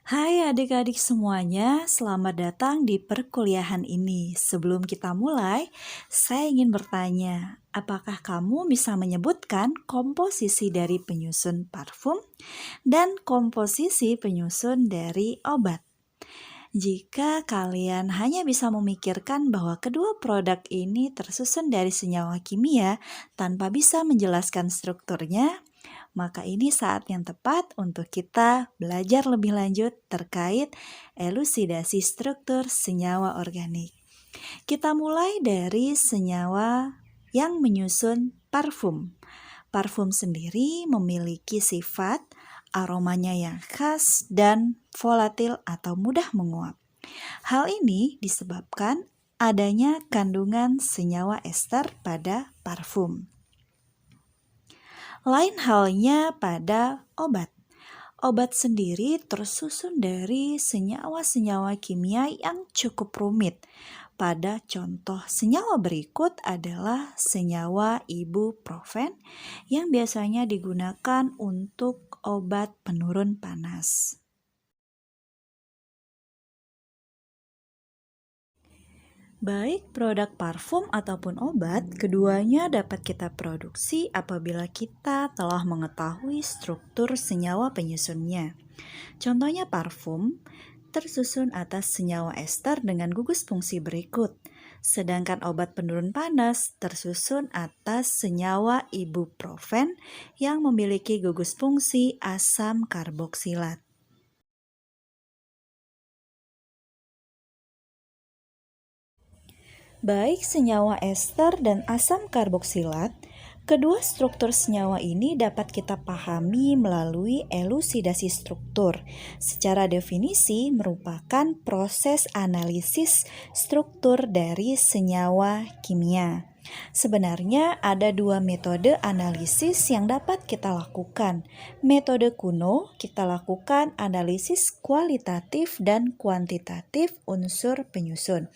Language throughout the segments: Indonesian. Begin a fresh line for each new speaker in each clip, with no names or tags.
Hai adik-adik semuanya, selamat datang di perkuliahan ini. Sebelum kita mulai, saya ingin bertanya, apakah kamu bisa menyebutkan komposisi dari penyusun parfum dan komposisi penyusun dari obat? Jika kalian hanya bisa memikirkan bahwa kedua produk ini tersusun dari senyawa kimia tanpa bisa menjelaskan strukturnya, maka ini saat yang tepat untuk kita belajar lebih lanjut terkait elusidasi struktur senyawa organik. Kita mulai dari senyawa yang menyusun parfum. Parfum sendiri memiliki sifat aromanya yang khas dan volatil atau mudah menguap. Hal ini disebabkan adanya kandungan senyawa ester pada parfum. Lain halnya pada obat. Obat sendiri tersusun dari senyawa-senyawa kimia yang cukup rumit. Pada contoh senyawa berikut adalah senyawa ibuprofen yang biasanya digunakan untuk obat penurun panas. Baik produk parfum ataupun obat, keduanya dapat kita produksi apabila kita telah mengetahui struktur senyawa penyusunnya. Contohnya parfum tersusun atas senyawa ester dengan gugus fungsi berikut. Sedangkan obat penurun panas tersusun atas senyawa ibuprofen yang memiliki gugus fungsi asam karboksilat. Baik senyawa ester dan asam karboksilat, kedua struktur senyawa ini dapat kita pahami melalui elusidasi struktur. Secara definisi merupakan proses analisis struktur dari senyawa kimia. Sebenarnya ada dua metode analisis yang dapat kita lakukan. Metode kuno kita lakukan analisis kualitatif dan kuantitatif unsur penyusun.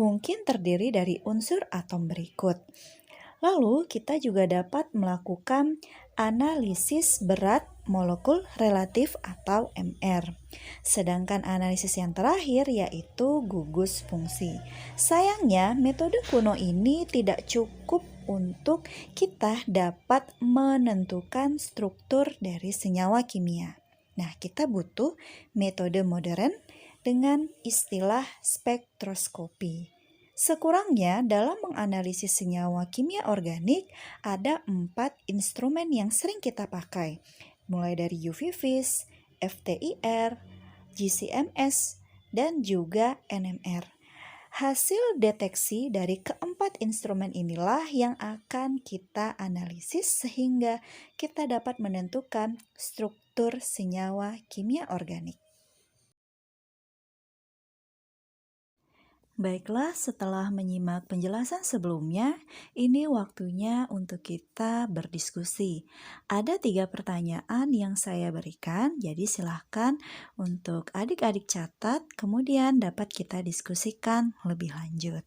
Mungkin terdiri dari unsur atom berikut. Lalu kita juga dapat melakukan analisis berat molekul relatif atau MR. Sedangkan analisis yang terakhir yaitu gugus fungsi. Sayangnya metode kuno ini tidak cukup untuk kita dapat menentukan struktur dari senyawa kimia. Nah, kita butuh metode modern dengan istilah spektroskopi. Sekurangnya dalam menganalisis senyawa kimia organik ada 4 instrumen yang sering kita pakai, mulai dari UV vis, FTIR, GCMS, dan juga NMR. Hasil deteksi dari keempat instrumen inilah yang akan kita analisis sehingga kita dapat menentukan struktur senyawa kimia organik. Baiklah, setelah menyimak penjelasan sebelumnya, ini waktunya untuk kita berdiskusi. Ada 3 pertanyaan yang saya berikan, jadi silahkan untuk adik-adik catat, kemudian dapat kita diskusikan lebih lanjut.